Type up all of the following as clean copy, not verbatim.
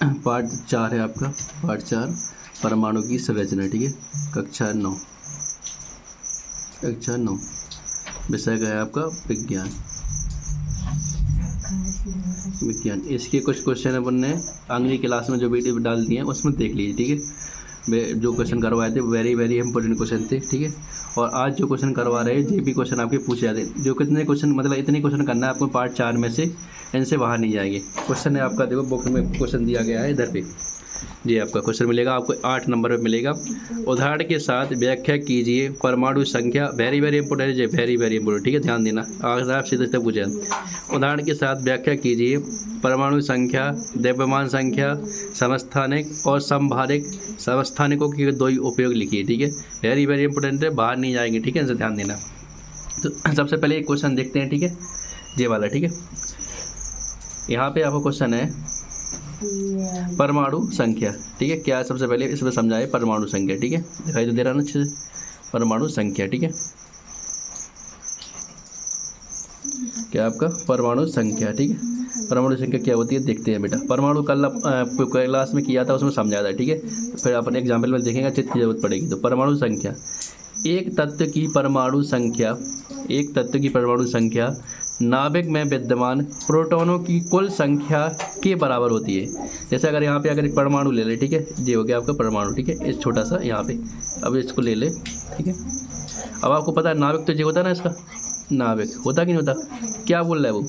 Part 4 है आपका, part 4 परमाणु की संरचना। ठीक है, कक्षा 9, कक्षा 9 विषय का है आपका विज्ञान। विज्ञान इसके कुछ क्वेश्चन अपन ने अगली क्लास में जो वीडियो डाल दिए हैं उसमें देख लीजिए। ठीक है, जो क्वेश्चन करवाए थे वेरी वेरी इंपॉर्टेंट क्वेश्चन थे। ठीक है, और आज जो क्वेश्चन करवा रहे हैं ये भी क्वेश्चन आपके पूछे जाते हैं। जो कितने क्वेश्चन, मतलब इतने क्वेश्चन करना है आपको पार्ट 4 में से, इनसे बाहर नहीं जाएंगे। क्वेश्चन है आपका, देखो बुक में क्वेश्चन दिया गया है इधर पे, ये आपका क्वेश्चन मिलेगा आपको 8 नंबर पे मिलेगा। उदाहरण के साथ व्याख्या कीजिए परमाणु संख्या। वेरी वेरी इंपॉर्टेंट है, वेरी वेरी इंपॉर्टेंट। ठीक है, ध्यान देना, अगर आप सीधे से पूछे। उदाहरण के साथ व्याख्या कीजिए परमाणु संख्या, द्रव्यमान संख्या, समस्थानिक और समभारिक। समस्थानिकों के दो ही उपयोग लिखिए। ठीक है, वेरी वेरी इंपॉर्टेंट है, बाहर नहीं जाएंगे। ठीक है, इनसे ध्यान देना। तो सबसे पहले एक क्वेश्चन देखते हैं। ठीक है, ये वाला। ठीक है, यहाँ पे आपको क्वेश्चन है परमाणु संख्या। ठीक है, क्या है सबसे पहले इसमें समझाए परमाणु संख्या। ठीक है, दिखाई तो दे रहा ना अच्छे से, परमाणु संख्या। ठीक है, क्या आपका परमाणु संख्या। ठीक है, परमाणु संख्या क्या होती है देखते हैं बेटा। परमाणु कल क्लास में किया था, उसमें समझाया था। ठीक है, फिर अपन एग्जाम्पल में देखेंगे, चित्र की जरूरत पड़ेगी। तो परमाणु संख्या, एक तत्व की परमाणु संख्या, एक तत्व की परमाणु संख्या नाभिक में विद्यमान प्रोटॉनों की कुल संख्या के बराबर होती है। जैसे अगर यहाँ पे अगर एक परमाणु ले ले, ठीक है, ये हो गया आपका परमाणु। ठीक है, इस छोटा सा यहाँ पे, अब इसको ले ले। ठीक है, अब आपको पता है नाभिक तो ये होता है ना, इसका नाभिक होता कि नहीं होता। क्या बोल रहा है वो,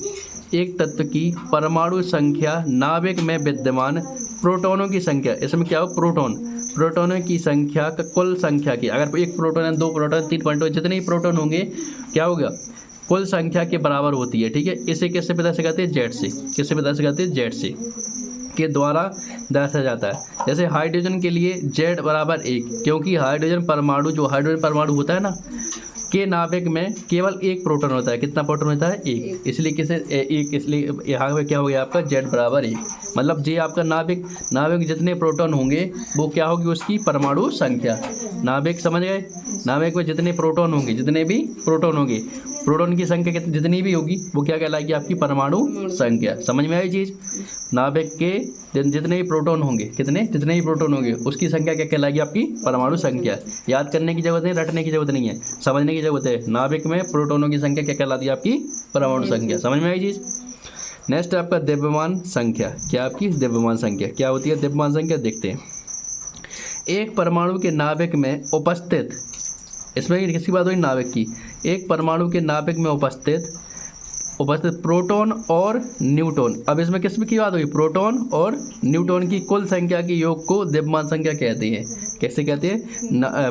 एक तत्व की परमाणु संख्या नाभिक में विद्यमान प्रोटॉनों की संख्या। इसमें क्या हो, प्रोटॉन, प्रोटॉनों की संख्या का कुल संख्या की। अगर एक प्रोटॉन है, 2 प्रोटॉन, 3 प्रोटॉन, जितने ही प्रोटॉन होंगे क्या होगा, कुल संख्या के बराबर होती है। ठीक है, इसे कैसे पता से कहते हैं, जेड से। किससे पता से कहते हैं, जेड से के द्वारा दर्शाया जाता है। जैसे हाइड्रोजन के लिए जेड बराबर 1, क्योंकि हाइड्रोजन परमाणु, जो हाइड्रोजन परमाणु होता है ना, के नाभिक में केवल एक प्रोटॉन होता है। कितना प्रोटॉन होता है, एक। इसलिए किसे एक, इसलिए यहाँ पे क्या हो गया आपका जेड बराबर 1। मतलब जे आपका नाभिक, नाभिक जितने प्रोटॉन होंगे वो क्या होगी, उसकी परमाणु संख्या। नाभिक समझ गए, नाभिक में जितने प्रोटॉन होंगे, जितने भी प्रोटॉन होंगे, प्रोटॉन की संख्या कितनी जितनी भी होगी वो क्या कहलाएगी, आपकी परमाणु संख्या। समझ में आई चीज़। नाभिक के जितने ही प्रोटॉन होंगे, कितने, जितने ही प्रोटॉन होंगे उसकी संख्या क्या कहलाएगी, आपकी परमाणु संख्या। याद करने की जरूरत है, रटने की जरूरत नहीं है, समझने की जरूरत है। नाभिक में प्रोटॉनों की संख्या क्या कहलाती है, आपकी परमाणु संख्या। समझ में आई चीज़। नेक्स्ट आपका द्रव्यमान संख्या। क्या आपकी द्रव्यमान संख्या क्या होती है, द्रव्यमान संख्या देखते हैं। एक परमाणु के नाभिक में उपस्थित, इसमें किसकी बात हुई, नाभिक की। एक परमाणु के नाभिक में उपस्थित प्रोटॉन और न्यूट्रॉन। अब इसमें किस की बात हुई, प्रोटॉन और न्यूट्रॉन की कुल संख्या के योग को द्रव्यमान संख्या कहते हैं। कैसे कहते हैं,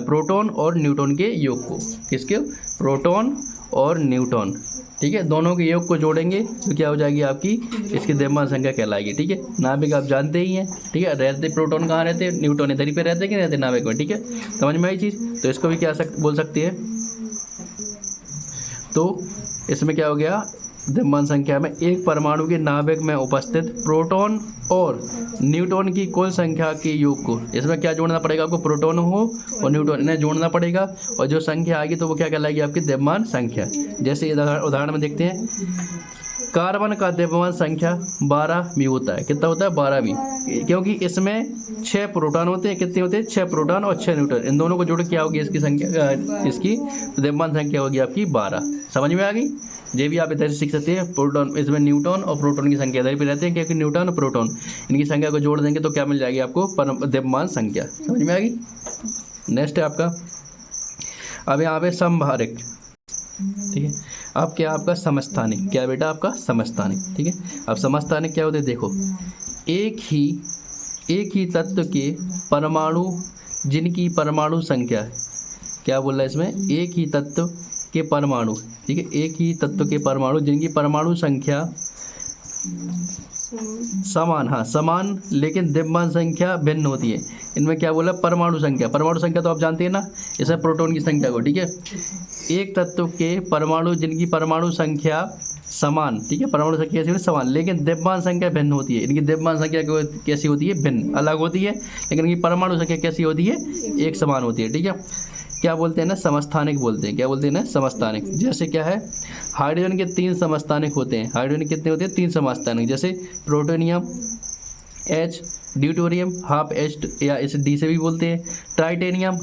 प्रोटॉन और न्यूट्रॉन के योग को। किसके, प्रोटॉन और न्यूट्रॉन। ठीक है, दोनों के योग को जोड़ेंगे तो क्या हो जाएगी, आपकी इसकी द्रव्यमान संख्या कहलाएगी। ठीक है, नाभिक आप जानते ही हैं। ठीक है, रहते प्रोटॉन कहाँ रहते, न्यूट्रॉन इधर ही पे रहते कि रहते नाभिक में। ठीक है, समझ में आई चीज़। तो इसको भी क्या बोल सकते हैं, तो इसमें क्या हो गया, द्रव्यमान संख्या में एक परमाणु के नाभिक में उपस्थित प्रोटॉन और न्यूट्रॉन की कुल संख्या के योग को। इसमें क्या जोड़ना पड़ेगा आपको, प्रोटॉन हो और न्यूट्रॉन, इन्हें जोड़ना पड़ेगा, और जो संख्या आएगी तो वो क्या कहलाएगी, आपकी द्रव्यमान संख्या। जैसे उदाहरण में देखते हैं, कार्बन का द्रव्यमान संख्या 12 भी होता है। कितना होता है, 12 भी, क्योंकि इसमें 6 प्रोटॉन होते हैं। कितने होते हैं, 6 प्रोटॉन और 6 न्यूट्रॉन। इन दोनों को जोड़ क्या होगी इसकी संख्या, इसकी द्रव्यमान संख्या होगी आपकी 12। समझ में आ गई। ये भी आप इधर से सीख सकते हैं। प्रोटॉन, इसमें न्यूट्रॉन और प्रोटॉन की संख्या इधर पे रहते हैं, क्योंकि न्यूट्रॉन और प्रोटॉन इनकी संख्या को जोड़ देंगे तो क्या मिल जाएगी आपको, द्रव्यमान संख्या। समझ में आ गई। नेक्स्ट है आपका, अब यहाँ पे समभारिक। ठीक है, अब क्या आपका समस्थानिक। क्या बेटा, आपका समस्थानिक। ठीक है, अब समस्थानिक क्या होते हैं, देखो, एक ही तत्व के परमाणु जिनकी परमाणु संख्या, क्या बोल रहा है इसमें, एक ही तत्व के परमाणु। ठीक है, एक ही तत्व के परमाणु जिनकी परमाणु संख्या समान, हाँ समान, लेकिन द्रव्यमान संख्या भिन्न होती है। इनमें क्या बोला, परमाणु संख्या। परमाणु संख्या तो आप जानते हैं ना, इसमें प्रोटॉन की संख्या को। ठीक है, एक तत्व के परमाणु जिनकी परमाणु संख्या समान, ठीक है, परमाणु संख्या कैसी होती है, समान, लेकिन द्रव्यमान संख्या भिन्न होती है। इनकी द्रव्यमान संख्या कैसी होती है, भिन्न, अलग होती है, लेकिन इनकी परमाणु संख्या कैसी होती है, एक समान होती है। ठीक है, क्या बोलते हैं ना, समस्थानिक बोलते हैं। क्या बोलते हैं ना, समस्थानिक। जैसे क्या है, हाइड्रोजन के 3 समस्थानिक होते हैं। हाइड्रोजन कितने होते हैं, 3 समस्थानिक। जैसे plutonium, H, deuterium half H या इसे D से भी बोलते हैं। ट्राइटेनियम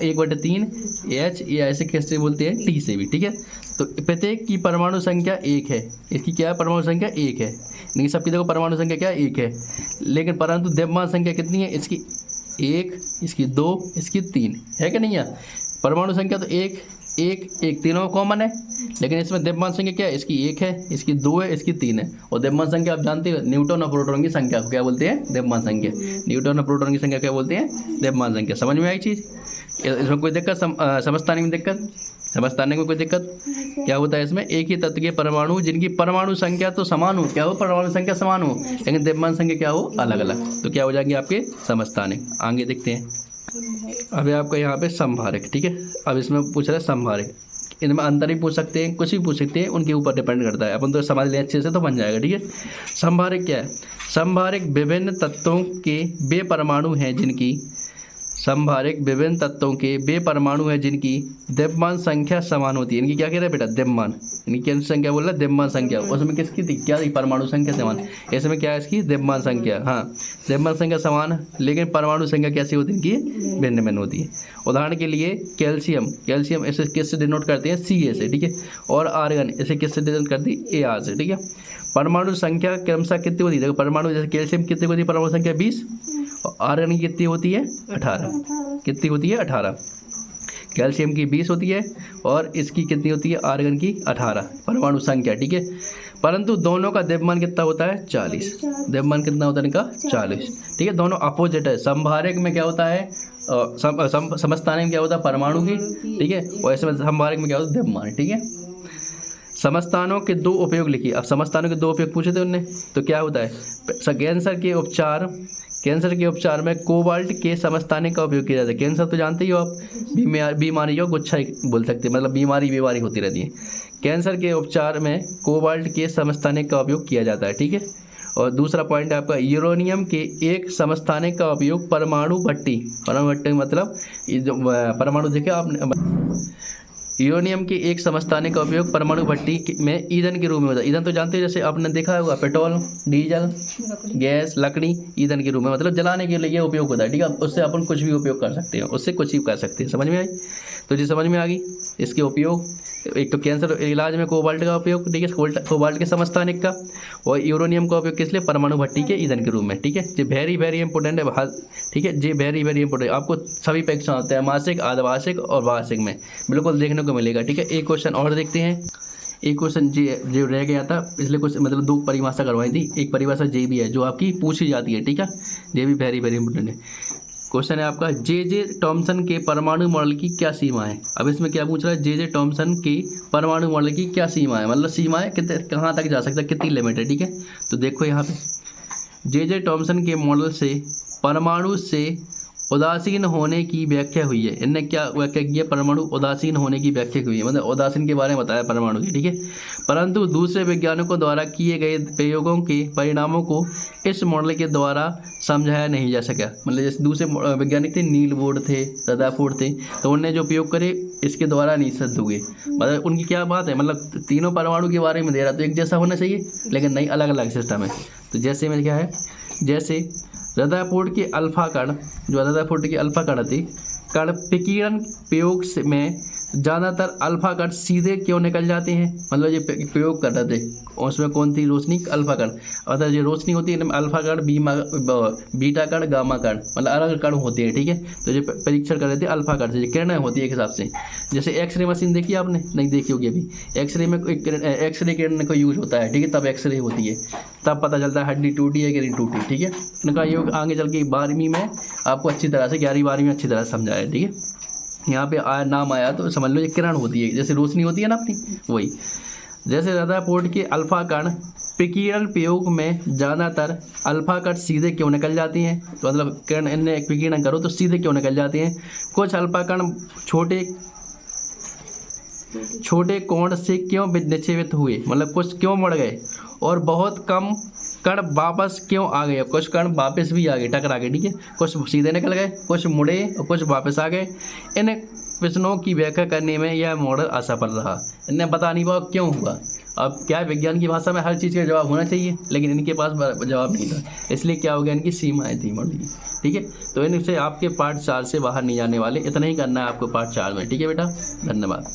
1/3 H या इसे कैसे बोलते हैं T से भी, ठीक है। तो प्रत्येक की परमाणु संख्या 1 है। इसकी क्या है, परमाणु संख्या 1 है। नहीं, सबकी देखो परमाणु संख्या क्या है, 1 है। लेकिन परंतु द्रव्यमान संख्या कितनी है, इसकी 1, इसकी 2, इसकी 3 है कि नहीं है। परमाणु संख्या तो 1 1 1 तीनों कॉमन है, लेकिन इसमें द्रव्यमान संख्या क्या है, इसकी 1 है, इसकी 2 है, इसकी 3 है। और द्रव्यमान संख्या आप जानते हो, न्यूट्रॉन और प्रोटॉन की संख्या को क्या बोलते हैं, द्रव्यमान संख्या। न्यूट्रॉन और प्रोटॉन की संख्या क्या बोलते हैं, द्रव्यमान संख्या। समझ में आई चीज़। इसमें कोई दिक्कत, समझताने में दिक्कत, समझताने में कोई दिक्कत। क्या होता है इसमें, एक ही तत्व के परमाणु जिनकी परमाणु संख्या तो समान हो, क्या हो, परमाणु संख्या समान हो, लेकिन द्रव्यमान संख्या क्या हो, अलग अलग। तो क्या हो जाएंगे आपके समझताने। आगे देखते हैं। अभी आपका यहाँ पे संभारक, ठीक है। अब इसमें पूछ रहा है संभारक, इनमें अंतर ही पूछ सकते हैं, कुछ भी पूछ सकते हैं, उनके ऊपर डिपेंड करता है। अपन तो समझ लें अच्छे से तो बन जाएगा, ठीक है। संभारक क्या है, संभारक विभिन्न तत्वों के वे परमाणु हैं जिनकी, संभारक विभिन्न तत्वों के वे परमाणु हैं जिनकी द्रव्यमान संख्या समान होती है। इनकी क्या कह रहा है बेटा, द्रव्यमान, इनकी क्या संख्या बोल रहा है, द्रव्यमान संख्या। उसमें किसकी थी, क्या थी, परमाणु संख्या समान। इसमें क्या है, इसकी द्रव्यमान संख्या, हाँ द्रव्यमान संख्या समान, लेकिन परमाणु संख्या कैसी होती है, इनकी भिन्न भिन्न होती है। उदाहरण के लिए कैल्शियम, कैल्शियम इसे किससे डिनोट करते हैं, Ca से, ठीक है। और आर्गन इसे किससे डिनोट करती है, Ar से, ठीक है। परमाणु संख्या क्रमशः कितनी होती है, देखो परमाणु, जैसे कैल्शियम कितनी होती है, परमाणु संख्या 20, और आर्गन की कितनी होती है, 18। कितनी होती है, 18। कैल्शियम की 20 होती है और इसकी कितनी होती है, आर्गन की 18 परमाणु संख्या, ठीक है। परंतु दोनों का द्रव्यमान कितना होता है, 40। द्रव्यमान कितना होता है इनका, 40, ठीक है। दोनों अपोजिट है। संभारक में क्या होता है, समस्थानिक में क्या होता है, परमाणु की, ठीक है। और ऐसे संभारक में क्या होता है, द्रव्यमान, ठीक है। समस्थानों के दो उपयोग लिखिए। अब समस्थानों के दो उपयोग पूछे थे उनने, तो क्या होता है, कैंसर के उपचार में कोबाल्ट के समस्थानिक का उपयोग किया जाता है। कैंसर तो जानते ही हो आप, बीमारी को गुच्छा बोल सकते हैं, मतलब बीमारी होती रहती है। कैंसर के उपचार में कोबाल्ट के समस्थानिक का उपयोग किया जाता है, ठीक है। और दूसरा पॉइंट है आपका, यूरेनियम के एक समस्थानिक का उपयोग परमाणु भट्टी मतलब ये जो परमाणु देखे आपने, यूरेनियम के एक समस्थानिक का उपयोग परमाणु भट्टी में ईंधन के रूप में होता है। ईंधन तो जानते हैं, जैसे आपने देखा होगा पेट्रोल, डीजल, गैस, लकड़ी, ईंधन के रूप में, मतलब जलाने के लिए ये उपयोग होता है, ठीक है। उससे अपन कुछ भी उपयोग कर सकते हैं, उससे कुछ भी कर सकते हैं। समझ में आई, तो जी समझ में आ गई इसके उपयोग। एक तो कैंसर इलाज में कोबाल्ट का उपयोग, ठीक है, कोबाल्ट के समस्थानिक का, और यूरेनियम का उपयोग किस लिए, परमाणु भट्टी के ईंधन के रूप में, ठीक है। ये वेरी इंपॉर्टेंट है, ठीक है। ये वेरी इंपॉर्टेंट, आपको सभी परीक्षा होते हैं, मासिक, अर्धवार्षिक और वार्षिक में बिल्कुल देखने को मिलेगा, ठीक है। एक क्वेश्चन और देखते हैं। एक क्वेश्चन जो रह गया था पिछले क्वेश्चन, मतलब 2 परिभाषा करवाई थी। एक परिभाषा जे भी है जो आपकी पूछी जाती है, ठीक है। ये भी वेरी इंपॉर्टेंट है। क्वेश्चन है आपका, जे टॉमसन के परमाणु मॉडल की क्या सीमा है। अब इसमें क्या पूछ रहा है, जे टॉमसन के परमाणु मॉडल की क्या सीमा है, मतलब सीमाएं कितने कहाँ तक जा सकता है, कितनी लिमिट है, ठीक है। तो देखो यहाँ पे जे टॉमसन के मॉडल से परमाणु से उदासीन होने की व्याख्या हुई है। इनने क्या व्याख्या की है, परमाणु उदासीन होने की व्याख्या हुई है, मतलब उदासीन के बारे में बताया परमाणु की, ठीक है। परंतु दूसरे वैज्ञानिकों द्वारा किए गए प्रयोगों के परिणामों को इस मॉडल के द्वारा समझाया नहीं जा सका। मतलब जैसे दूसरे वैज्ञानिक थे, नील बोर्ड थे, रदरफोर्ड थे, तो उनने जो प्रयोग करे इसके द्वारा नहीं सिद्ध हुए। मतलब उनकी क्या बात है, मतलब तीनों परमाणु के बारे में दे रहा, तो एक जैसा होना चाहिए, लेकिन नहीं, अलग अलग सिस्टम है। तो जैसे में क्या है, जैसे रदरफोर्ड के अल्फा कण, जो रदरफोर्ड के अल्फा कण थे, कण विकिरण प्रयोग में ज़्यादातर अल्फा कण सीधे क्यों निकल जाते हैं, मतलब ये प्रयोग कर रहे थे, उसमें कौन थी, रोशनी, अल्फा कण। अर्थात ये रोशनी होती है, अल्फा कण, बीटा कण, गामा कण, मतलब अलग कण होते हैं, ठीक है। तो ये परीक्षण कर रहे थे अल्फा कण से, ये किरणें होती है एक हिसाब से। जैसे एक्सरे मशीन देखी आपने, नहीं देखी होगी अभी। एक्सरे में एक्सरे किरण का यूज होता है, ठीक है, तब एक्सरे होती है, तब पता चलता है हड्डी टूटी है कि नहीं टूटी, ठीक है। इनका योग आगे चल के 12वीं में आपको अच्छी तरह से, 11वीं 12वीं में अच्छी तरह से समझाया, ठीक है। यहाँ पे नाम आया तो समझ लो ये किरण होती है, जैसे रोशनी होती है ना अपनी, वही। जैसे रदरफोर्ड के अल्फा कण विकिरण प्रयोग में ज़्यादातर अल्फा कण सीधे क्यों निकल जाती हैं, तो मतलब किरण इनने विकिरण करो तो सीधे क्यों निकल जाती हैं। कुछ अल्फा कण छोटे कोण से क्यों निक्षेपित हुए, मतलब कुछ क्यों मुड़ गए, और बहुत कम कण वापस क्यों आ गए। कुछ कण वापस भी आ गए, टकरा गए, ठीक है। कुछ सीधे निकल गए, कुछ मुड़े और कुछ वापस आ गए। इन प्रश्नों की व्याख्या करने में यह मॉडल असफल रहा। इन्हें बता नहीं पाया क्यों हुआ, अब क्या है, विज्ञान की भाषा में हर चीज़ का जवाब होना चाहिए, लेकिन इनके पास जवाब नहीं था, इसलिए क्या हो गया, इनकी सीमाएँ थी मॉडल की। ठीक है, तो इनसे आपके पार्ट 4 से बाहर नहीं जाने वाले, इतना ही करना है आपको पार्ट 4 में। ठीक है बेटा, धन्यवाद।